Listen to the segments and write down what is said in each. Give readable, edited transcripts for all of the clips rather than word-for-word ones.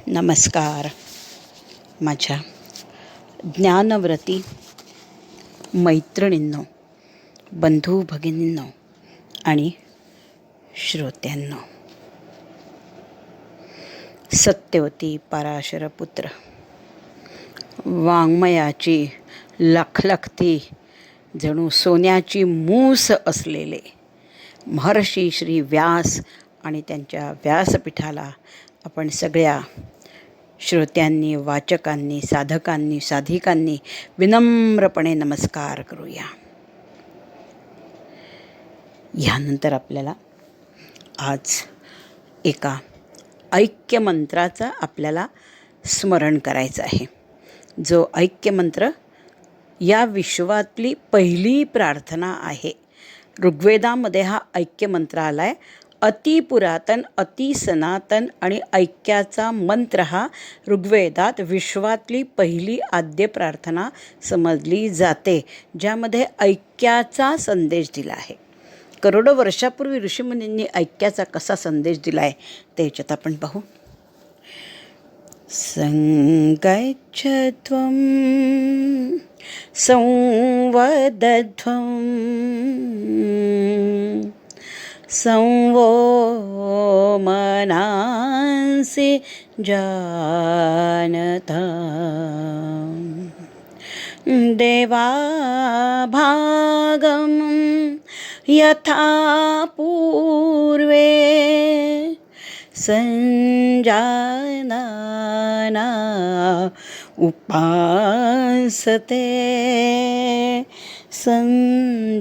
नमस्कार माझ्या ज्ञानव्रती मैत्रिणींनो, बंधू भगिनींनो आणि श्रोत्यांनो. सत्यवती पराशरपुत्र, वाङ्मयाची लखलखती जणू सोन्याची मूस असलेले महर्षी श्री व्यास आणि त्यांच्या व्यासपीठाला आपण सगळ्या श्रोत्यांनी, वाचकांनी, साधकांनी, साधिकांनी विनम्रपणे नमस्कार करूया. ह्यानंतर आपल्याला आज एका ऐक्यमंत्राचं आपल्याला स्मरण करायचं आहे. जो ऐक्यमंत्र या विश्वातली पहिली प्रार्थना आहे. ऋग्वेदामध्ये हा ऐक्यमंत्र आला आहे. अतिपुरातन, अतिसनातन आणि ऐक्याचा मंत्र हा ऋग्वेदात विश्वातली पहिली आद्य प्रार्थना समजली जाते, ज्यामध्ये ऐक्याचा संदेश दिला आहे. करोडो वर्षापूर्वी ऋषीमुनींनी ऐक्याचा कसा संदेश दिला आहे ते याच्यात आपण पाहू. संगच्छध्वं संवदध्वं संवो मनांसि जानता देवाभागं यथा पूर्वे संजानना उपासते संजानना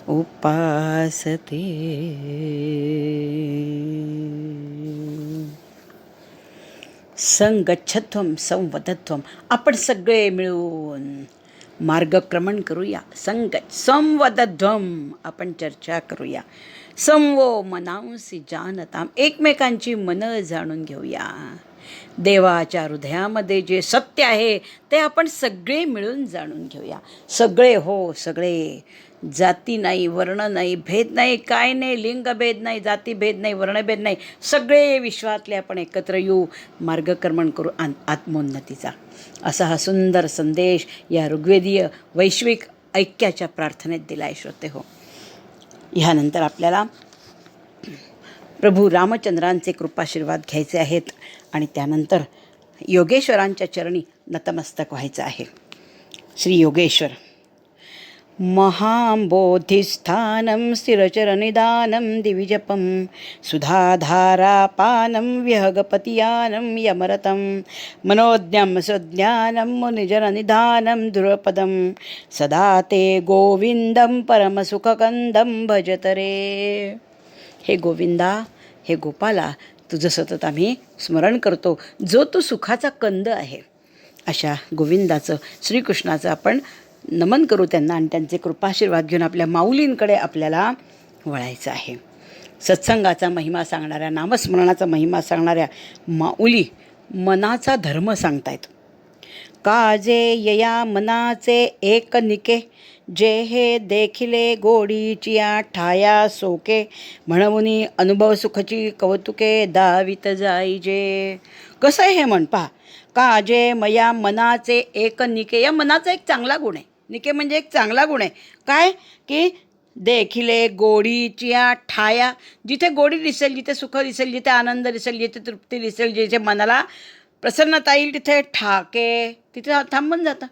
उपासते. संगच्छध्वं संवदध्वं, आपण सगळे मिळून मार्गक्रमण करूया. संवदध्वं, आपण चर्चा करूया. संवो मनांसी जानताम, एकमेकांची मनं जाणून घेऊया. देवाच्या हृदयामध्ये जे सत्य आहे ते आपण सगळे मिळून जाणून घेऊया. सगळे हो सगळे, जाती नाही, वर्ण नाही, भेद नाही, काय नाही, लिंगभेद नाही, जातीभेद नाही, वर्णभेद नाही, सगळे विश्वातले आपण एकत्र येऊ, मार्गक्रमण करू आत्मोन्नतीचा. असा हा सुंदर संदेश या ऋग्वेदीय वैश्विक ऐक्याच्या प्रार्थनेत दिला आहे. श्रोते हो, ह्यानंतर आपल्याला प्रभू रामचंद्रांचे कृपाशीर्वाद घ्यायचे आहेत आणि त्यानंतर योगेश्वरांच्या चरणी नतमस्तक व्हायचं आहे. श्री योगेश्वर. महाबोधिस्थानं स्थिरचरनिदानं दिविजपं सुधाधारापानं विहगपतियानं यमरतं मनोज्ञं सुज्ञानं मुनिजननिधानं दुर्पदं सदा ते गोविंदं परमसुखकंदं भजतरे. हे गोविंदा, हे गोपाला, तुझं सतत आम्ही स्मरण करतो, जो तू सुखाचा कंद आहे. अशा गोविंदाचं, श्रीकृष्णाचं आपण नमन करू त्यांना आणि त्यांचे कृपाशीर्वाद घेऊन आपल्या माऊलींकडे आपल्याला वळायचं आहे. सत्संगाचा महिमा सांगणाऱ्या, नामस्मरणाचा महिमा सांगणाऱ्या माऊली मनाचा धर्म सांगतायत. काजे यया मनाचे एक निके, जे हे देखिले गोडीचिया ठाया सोके, म्हणूनी अनुभव सुखची कौतुके दावित जाईजे. कसं आहे हे म्हण पहा. काजे मया मनाचे एक निके, या मनाचा एक चांगला गुण आहे. निके म्हणजे एक चांगला गुण आहे. काय की देखिले गोडीचिया ठाया, जिथे गोडी दिसेल, जिथे सुख दिसेल, जिथे आनंद दिसेल, जिथे तृप्ती दिसेल, जिथे मनाला प्रसन्नता येईल, तिथे ठाके, तिथे थांबून जातं.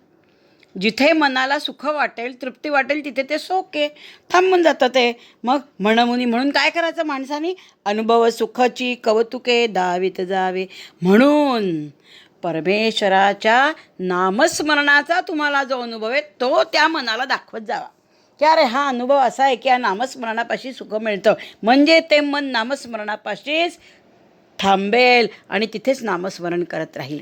जिथे मनाला सुख वाटेल, तृप्ती वाटेल, तिथे ते सोके, थांबून जातं ते. मग म्हणून काय करायचं माणसाने? अनुभव सुखाची कौतुके दावित जावे. म्हणून परमेश्वराच्या नामस्मरणाचा तुम्हाला जो अनुभव आहे तो त्या मनाला दाखवत जावा की अरे हा अनुभव असा आहे की या नामस्मरणापाशी सुख मिळतं. म्हणजे ते मन नामस्मरणापाशीच थांबेल आणि तिथेच नामस्मरण करत राहील.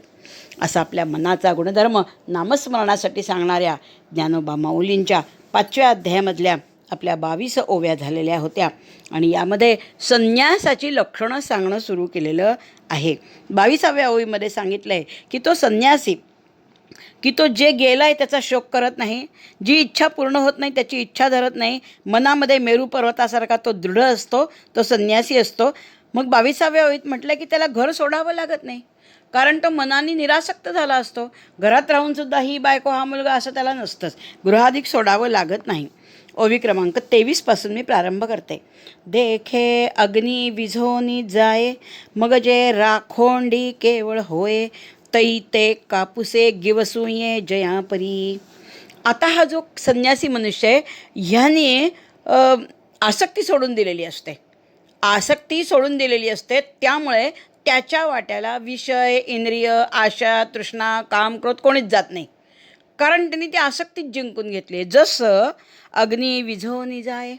असा आपल्या मनाचा गुणधर्म नामस्मरणासाठी सांगणाऱ्या ज्ञानोबा माऊलींच्या 5व्या अध्यायामधल्या आपल्या 22 ओव्या झालेल्या होत्या आणि यामध्ये संन्यासाची लक्षणं सांगणं सुरू केलेलं आहे. 22व्या ओवीमध्ये सांगितलं आहे की तो संन्यासी, की तो जे गेला आहे त्याचा शोक करत नाही, जी इच्छा पूर्ण होत नाही त्याची इच्छा धरत नाही, मनामध्ये मेरू पर्वतासारखा तो दृढ असतो, तो संन्यासी असतो. मग 22व्या ओळीत म्हटलं की त्याला घर सोडावं लागत नाही, कारण तो मनाने निरासक्त झाला असतो. घरात राहूनसुद्धा ही बायको हा मुलगा असं त्याला नसतंच. गृहाधिक सोडावं लागत नाही. ओवी क्रमांक 23 मी प्रारंभ करते. देखे अग्नी विझोनी जाये, मग जे राखोंडी केवळ होय, तै ते कापुसे गिवसूये जयापरी. आता हा जो संन्यासी मनुष्य आहे ह्याने आसक्ती सोडून दिलेली असते. आसक्ती सोडून दिलेली असते, त्यामुळे त्याच्या वाट्याला विषय, इंद्रिय, आशा, तृष्णा, काम, क्रोध कोणीच जात नाही, कारण त्यांनी ती आसक्तीच जिंकून घेतली आहे. जसं अग्नी विझवून जाय,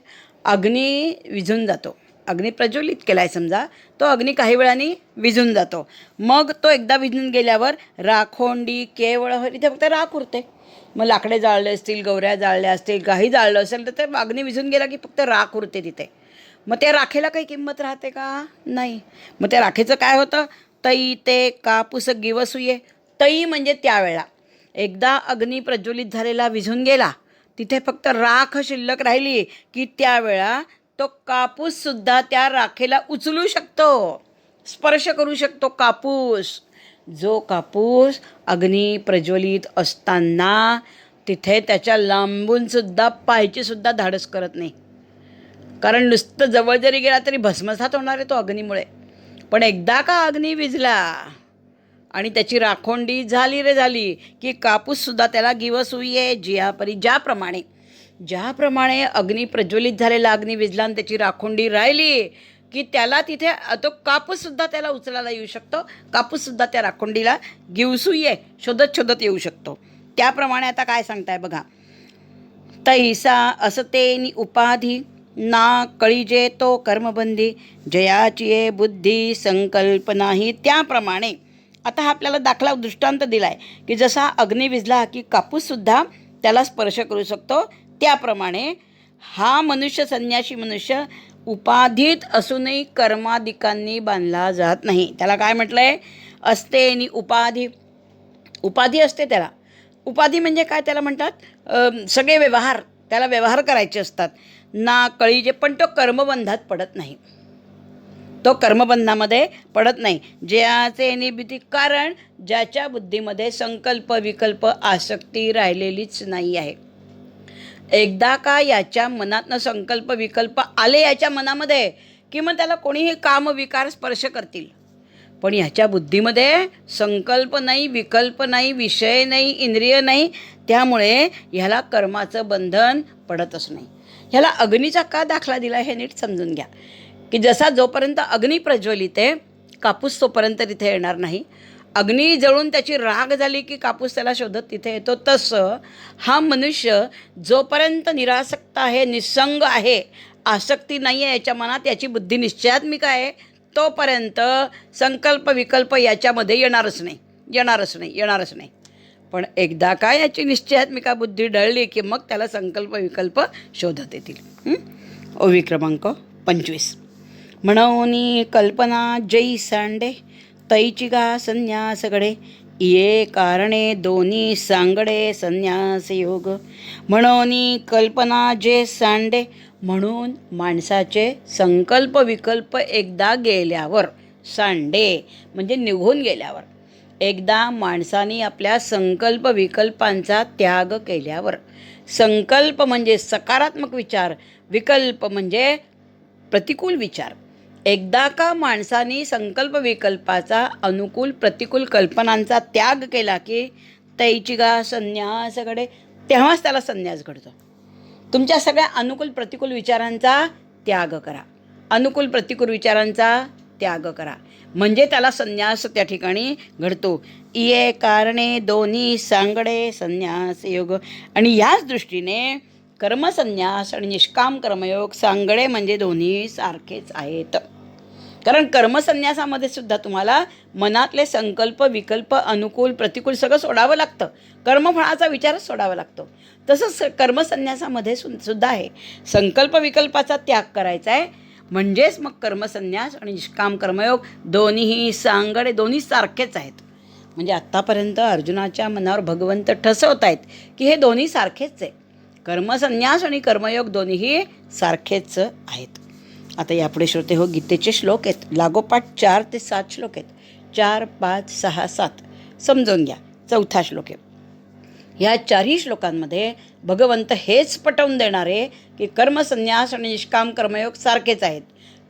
अग्नी विझून जातो, अग्नी प्रज्वलित केला आहे समजा, तो अग्नी काही वेळाने विझून जातो. मग तो एकदा विझून गेल्यावर राखोंडी केवळ, इथे फक्त राख उरते. मग लाकडे जाळले असतील, गवऱ्या जाळल्या असतील, काही जाळलं असेल तर ते अग्नी विझून गेला की फक्त राख उरते तिथे. मग त्या राखेला काही किंमत राहते का? नाही. मग त्या राखेचं काय होतं? तै ते कापूस गिवसूये. तै म्हणजे त्यावेळा एकदा अग्नी प्रज्वलित झालेला विझून गेला, तिथे फक्त राख शिल्लक राहिली की त्यावेळा तो कापूससुद्धा त्या राखेला उचलू शकतो, स्पर्श करू शकतो कापूस. जो कापूस अग्नी प्रज्वलित असताना तिथे त्याच्या लांबूनसुद्धा पाहायचीसुद्धा धाडस करत नाही, कारण नुसतं जवळ जरी गेला तरी भस्मसात होणार आहे तो अग्नीमुळे. पण एकदा का अग्नी विझला आणि त्याची राखोंडी झाली रे झाली की कापूससुद्धा त्याला गिवसूये जियापरी. ज्याप्रमाणे अग्नी प्रज्वलित झालेला अग्नी विझला आणि त्याची राखोंडी राहिली की त्याला तिथे तो कापूससुद्धा त्याला उचलायला येऊ शकतो, कापूससुद्धा त्या राखोंडीला गिवसूये शोधत शोधत येऊ शकतो. त्याप्रमाणे आता काय सांगताय बघा. तैसा असतेनी उपाधी, ना कळीजे तो कर्मबंधी, जयाची बुद्धी संकल्प नाही. त्याप्रमाणे आता हा आपल्याला दाखला दृष्टांत दिला आहे की जसा अग्नी विझला की कापूससुद्धा त्याला स्पर्श करू शकतो, त्याप्रमाणे हा मनुष्य, संन्यासी मनुष्य उपाधीत असूनही कर्माधिकांनी बांधला जात नाही. त्याला काय म्हटलं आहे? असते नि उपाधी. उपाधी असते त्याला. उपाधी म्हणजे काय त्याला म्हणतात? सगळे व्यवहार, त्याला व्यवहार करायचे असतात. ना कळीजे, पण तो कर्मबंधात पडत नाही, तो कर्मबंधामध्ये पडत नाही. ज्याचे निमित्ती, कारण ज्याच्या बुद्धीमध्ये संकल्प विकल्प आसक्ती राहिलेलीच नाही आहे. एकदा का याच्या मनातनं संकल्प विकल्प आले याच्या मनामध्ये की मग त्याला कोणीही काम विकार स्पर्श करतील, पण ह्याच्या बुद्धीमध्ये संकल्प नाही, विकल्प नाही, विषय नाही, इंद्रिय नाही, त्यामुळे ह्याला कर्माचं बंधन पडतच नाही. ह्याला अग्नीचा का दाखला दिला हे नीट समजून घ्या की जसा जोपर्यंत अग्नी प्रज्वलित आहे कापूस तोपर्यंत तिथे येणार नाही. अग्नी जळून त्याची राख झाली की कापूस त्याला शोधत तिथे येतो. तसं हा मनुष्य जोपर्यंत निरासक्त आहे, निस्संग आहे, आसक्ती नाही आहे याच्या मनात, याची बुद्धी निश्चयात्मिक आहे, तोपर्यंत संकल्प विकल्प याच्यामध्ये येणारच नाही. पण एकदा का याची निश्चयात्मिका बुद्धी डळली की मग त्याला संकल्प विकल्प शोधत येतील. ओवी क्रमांक 25. म्हणून कल्पना जै सांडे, तैची गा संन्यासगडे, ये कारणे दोन्ही सांगडे संन्यास योग. म्हणून कल्पना जे सांडे, म्हणून माणसाचे संकल्प विकल्प एकदा गेल्यावर, सांडे म्हणजे निघून गेल्यावर, एकदा माणसाने आपल्या संकल्प विकल्पांचा त्याग केल्यावर, संकल्प म्हणजे सकारात्मक विचार, विकल्प म्हणजे प्रतिकूल विचार, एकदा का माणसाने संकल्प विकल्पाचा अनुकूल प्रतिकूल कल्पनांचा त्याग केला की तैची गा संन्यासकडे, तेव्हाच त्याला संन्यास घडतो. तुमच्या सगळ्या अनुकूल प्रतिकूल विचारांचा त्याग करा, अनुकूल प्रतिकूल विचारांचा त्याग करा, म्हणजे त्याला संन्यास त्या ठिकाणी घडतो. ये कारणे दोन्ही सांगडे संन्यास योग. आणि याच दृष्टीने कर्मसंन्यास आणि निष्काम कर्मयोग सांगडे म्हणजे दोन्ही सारखेच आहेत. कारण कर्मसंन्यासामध्ये सुद्धा तुम्हाला मनातले संकल्प विकल्प अनुकूल प्रतिकूल सगळं सोडावं लागतं, कर्मफळाचा विचारच सोडावा लागतो. तसंच कर्मसंन्यासामध्ये सुद्धा आहे, संकल्प विकल्पाचा त्याग करायचा आहे, म्हणजेच मग कर्मसंन्यास आणि निष्काम कर्मयोग दोन्हीही सांगडे, दोन्ही सारखेच आहेत. म्हणजे आत्तापर्यंत अर्जुनाच्या मनावर भगवंत ठसवत आहेत की हे दोन्ही सारखेच आहे, कर्मसंन्यास आणि कर्मयोग दोन्हीही सारखेच आहेत. आता यापुढे श्रोते हो गीतेचे श्लोक आहेत, लागोपाठ 4 ते 7 श्लोक आहेत. 4, 5, 6, 7 समजून घ्या. चौथा श्लोक आहे. ह्या 4ही श्लोकांमध्ये भगवंत हेच पटवून देणारे की कर्मसन्यास आणि निष्काम कर्मयोग सारखेच आहेत.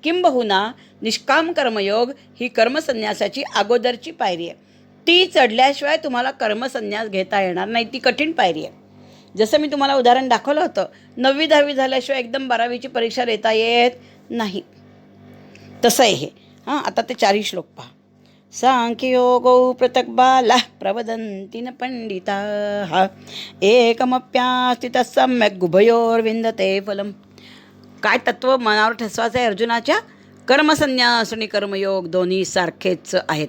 किंबहुना निष्काम कर्मयोग ही कर्मसन्यासाची अगोदरची पायरी आहे. ती चढल्याशिवाय तुम्हाला कर्मसन्यास घेता येणार नाही. ती कठीण पायरी आहे. जसं मी तुम्हाला उदाहरण दाखवलं होतं, 9वी 10वी झाल्याशिवाय एकदम 12वीची परीक्षा देता येत नाही. तसं आहे हे. आता ते 4ही श्लोक पहा. सांख्ययोगौ पृथक् बालः प्रवदन्ति न पंडिताः एकमप्यास्थितः सम्यक् उभयोर्विन्दते फलम्. काय तत्व मनावर ठसवायचं आहे अर्जुनाच्या? कर्मसन्यास आणि कर्मयोग दोन्ही सारखेच आहेत.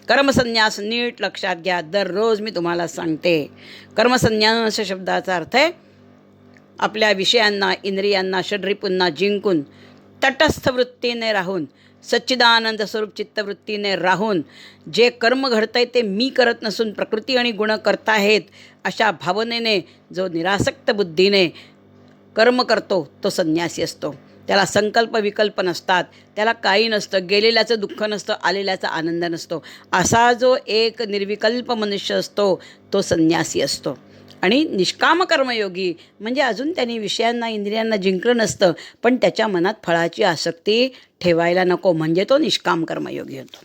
कर्मसन्यास नीट लक्षात घ्या. दररोज मी तुम्हाला सांगते. कर्मसन्यास शब्दाचा अर्थ आहे आपल्या विषयांना, इंद्रियांना, षड्रिपूंना जिंकून तटस्थ वृत्तीने राहून, सच्चिदानंद स्वरूप चित्तवृत्तीने राहून जे कर्म घडतंय ते मी करत नसून प्रकृती आणि गुण करताहेत अशा भावनेने जो निरासक्त बुद्धीने कर्म करतो तो संन्यासी असतो. त्याला संकल्प विकल्प नसतात, त्याला काही नसतं, गेलेल्याचं दुःख नसतं, आलेल्याचा आनंद नसतो. असा जो एक निर्विकल्प मनुष्य असतो तो संन्यासी असतो. आणि निष्काम कर्मयोगी म्हणजे अजून त्यांनी विषयांना, इंद्रियांना जिंकलं नसतं, पण त्याच्या मनात फळाची आसक्ती ठेवायला नको, म्हणजे तो निष्काम कर्मयोगी होतो.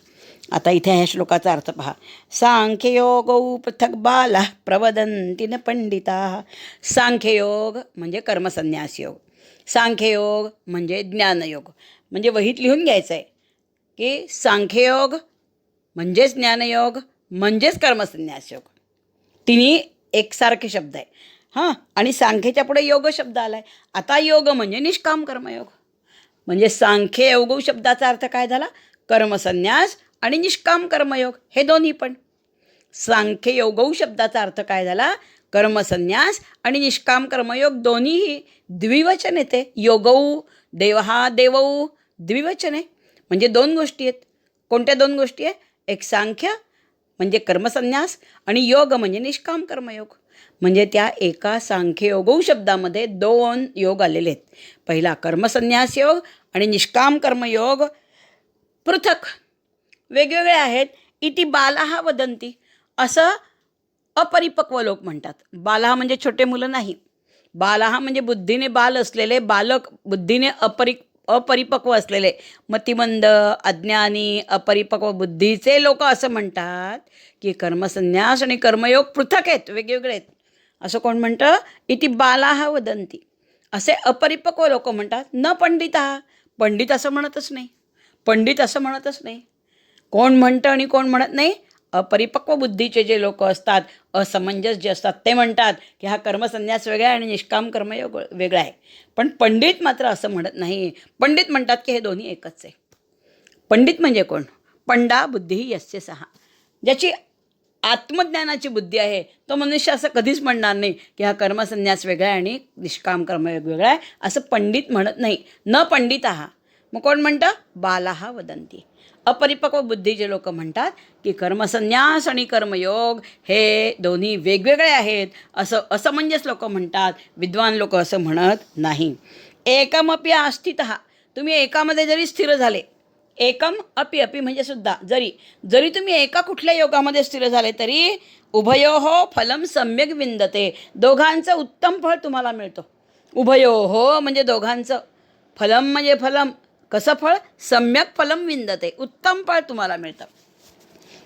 आता इथे ह्या श्लोकाचा अर्थ पहा. सांख्ययोगौ पृथक् बालः प्रवदन्ति न पंडिताः. सांख्ययोग म्हणजे कर्मसन्यास योग, सांख्ययोग म्हणजे ज्ञानयोग. म्हणजे वहीत लिहून घ्यायचं आहे की सांख्ययोग म्हणजेच ज्ञानयोग म्हणजेच कर्मसन्यास योग. तिन्ही एकसारखे शब्द आहे. आणि सांख्यच्या पुढे योग शब्द आला आहे. आता योग म्हणजे निष्काम कर्मयोग. म्हणजे सांख्ययोग शब्दाचा अर्थ काय झाला? कर्मसन्यास आणि निष्काम कर्मयोग हे दोन्ही पण. सांख्ययोग शब्दाचा अर्थ काय झाला? कर्मसन्यास आणि निष्काम कर्मयोग दोन्हीही द्विवचन येते. योगौ देवहा देवौ द्विवचन आहे. म्हणजे दोन गोष्टी आहेत. कोणत्या दोन गोष्टी आहे? एक सांख्य म्हणजे कर्मसन्यास आणि योग म्हणजे निष्काम कर्मयोग. म्हणजे त्या एका सांख्ययोग शब्दामध्ये 2 योग आलेले आहेत. पहिला कर्मसन्यास योग आणि निष्काम कर्मयोग पृथक वेगवेगळे आहेत. इति बालाः वदन्ति असं अपरिपक्व लोक म्हणतात. बालहा म्हणजे छोटे मुलं नाही. बालहा म्हणजे बुद्धीने बाल असलेले, बालक बुद्धीने अपरिपक्व असलेले, मतिमंद, अज्ञानी, अपरिपक्व बुद्धीचे लोक असं म्हणतात की कर्मसन्यास आणि कर्मयोग पृथक आहेत, वेगवेगळे आहेत. असं कोण म्हणतं? इति बालाः वदन्ति. असे अपरिपक्व लोक म्हणतात. न पंडिताः. पंडित असं म्हणतच नाही. पंडित असं म्हणतच नाही. कोण म्हणतं आणि कोण म्हणत नाही? अपरिपक्व बुद्धीचे जे लोक असतात, असमंजस जे असतात, ते म्हणतात की हा कर्मसन्यास वेगळा आहे आणि निष्काम कर्मयोग वेगळा आहे. पण पंडित मात्र असं म्हणत नाही. पंडित म्हणतात की हे दोन्ही एकच आहे. पंडित म्हणजे कोण? पंडा बुद्धी यस्य सहा. ज्याची आत्मज्ञानाची बुद्धी आहे तो मनुष्य असं कधीच म्हणणार नाही की हा कर्मसन्यास वेगळा आहे आणि निष्काम कर्मयोग वेगळा आहे, असं पंडित म्हणत नाही. न पंडिताः. मग कोण म्हणतं? बालाः वदन्ति. अपरिपक्व बुद्धीचे लोक म्हणतात की कर्मसन्यास आणि कर्मयोग हे दोन्ही वेगवेगळे आहेत, असं असमंजस लोक म्हणतात. विद्वान लोक असं म्हणत नाही. एकमपि आस्थितः. तुम्ही एकामध्ये जरी स्थिर झाले, एकम अपि अपि म्हणजे सुद्धा, जरी तुम्ही एका कुठल्या योगामध्ये स्थिर झाले तरी उभयोः फलम सम्यक विंदते. दोघांचं उत्तम फळ तुम्हाला मिळतं. उभयोः म्हणजे दोघांचं, फलम म्हणजे फलम, कसं फळ? सम्यक फलम विंदते, उत्तम फळ तुम्हाला मिळतं.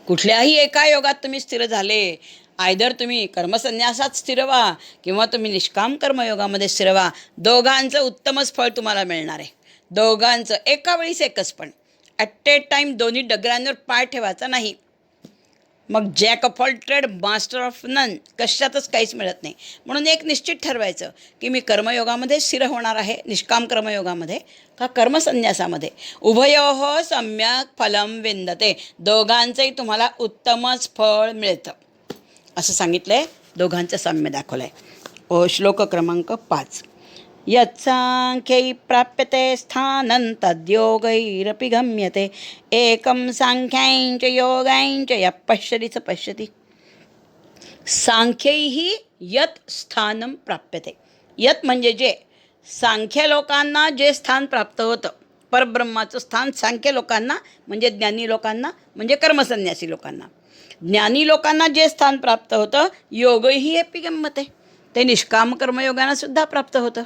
कुठल्याही एका योगात तुम्ही स्थिर झाले, आयदर तुम्ही कर्मसन्यासात स्थिर व्हा किंवा तुम्ही निष्काम कर्मयोगामध्ये स्थिर व्हा, दोघांचं उत्तमच फळ तुम्हाला मिळणार आहे. दोघांचं एका वेळीच एकच, पण ॲट ए टाईम दोन्ही डगरांवर पाय ठेवायचा नाही. मग jack of all trade master of none, कशातच काहीच मिळत नाही. म्हणून एक निश्चित ठरवायचं की मी कर्मयोगामध्ये स्थिर होणार आहे, निष्काम कर्मयोगामध्ये का कर्मसन्यासामध्ये. उभयोः सम्यक फलम विंदते. दोघांचंही तुम्हाला उत्तमच फळ मिळतं असं सांगितलं आहे. दोघांचं साम्य दाखवलं आहे. श्लोक क्रमांक 5. यत्सांख्यै प्राप्यते स्थानं तद्योगैरपि गम्यते एकं सांख्यैश्च योगैश्च यः पश्यति स पश्यति. सांख्यैः यत् स्थानं प्राप्यते. यत् म्हणजे जे, सांख्य लोकांना जे स्थान प्राप्त होतं परब्रह्माचं स्थान सांख्य लोकांना म्हणजे ज्ञानी लोकांना म्हणजे कर्मसन्यासी लोकांना. ज्ञानी लोकांना जे स्थान प्राप्त होतं योगही अपिगम्यते, ते निष्काम कर्मयोगानं सुद्धा प्राप्त होतं.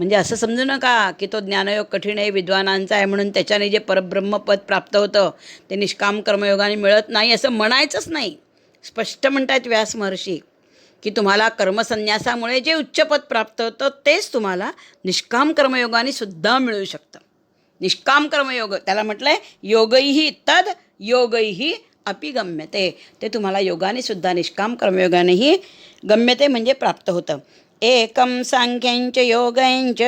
म्हणजे असं समजू नका की तो ज्ञानयोग कठीण आहे, विद्वानांचा आहे म्हणून त्याच्याने जे परब्रह्मपद प्राप्त होतं ते निष्काम कर्मयोगाने मिळत नाही असं म्हणायचंच नाही. स्पष्ट म्हणतायत व्यास महर्षी की तुम्हाला कर्मसन्यासामुळे जे उच्चपद प्राप्त होतं तेच तुम्हाला निष्काम कर्मयोगाने सुद्धा मिळू शकतं. निष्काम कर्मयोग त्याला म्हटलं आहे योगैही तद योगैही अपि गम्यते, ते तुम्हाला योगाने सुद्धा निष्काम कर्मयोगानेही गम्यते म्हणजे प्राप्त होतं. एकम सांख्यंच योगंच,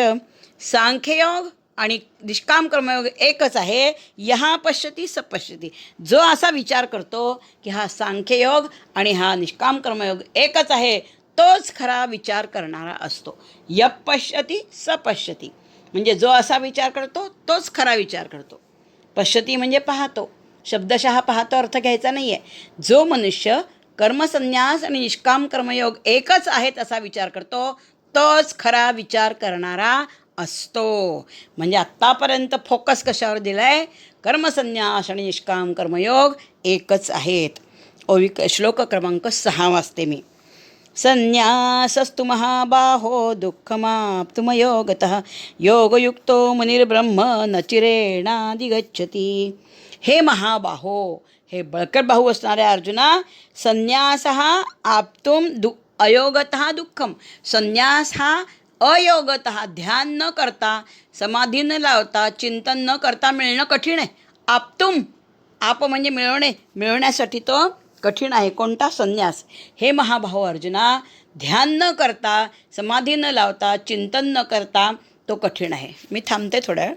सांख्ययोग आणि निष्काम कर्मयोग एकच आहे. यहा पश्यती स पश्यती, जो असा विचार करतो की हा सांख्ययोग आणि हा निष्काम कर्मयोग एकच आहे तोच खरा विचार करणारा असतो. यप पश्यती स पश्यती, म्हणजे जो असा विचार करतो तोच खरा विचार करतो. पश्यती म्हणजे पाहतो, शब्दशः पाहतो अर्थ घ्यायचा नाही आहे. जो मनुष्य कर्मसन्यास आणि निष्काम कर्मयोग एकच आहेत असा विचार करतो तोच खरा विचार करणारा असतो. म्हणजे आत्तापर्यंत फोकस कशावर दिला आहे? कर्मसन्यास आणि निष्काम कर्मयोग एकच आहेत. श्लोक क्रमांक 6 वाचते मी. संन्यासस्तु महाबाहो दुःखमाप्तुमयोगतः योगयुक्तो मुनिर्ब्रह्म न चिरेणाधिगच्छति. हे महाबाहो, हे बळकट बाहू असणाऱ्या अर्जुना, संन्यास हा आप्तुम अयोगतः दुःखम. संन्यास हा अयोगतः ध्यान न करता, समाधी न लावता, चिंतन न करता मिळणं कठीण आहे. आप्तुम, आप म्हणजे मिळवणे, मिळवण्यासाठी तो कठीण आहे. कोणता? संन्यास. हे महाभाऊ अर्जुना, ध्यान न करता, समाधी न लावता, चिंतन न करता तो कठीण आहे. मी थांबते थोड्या वेळ.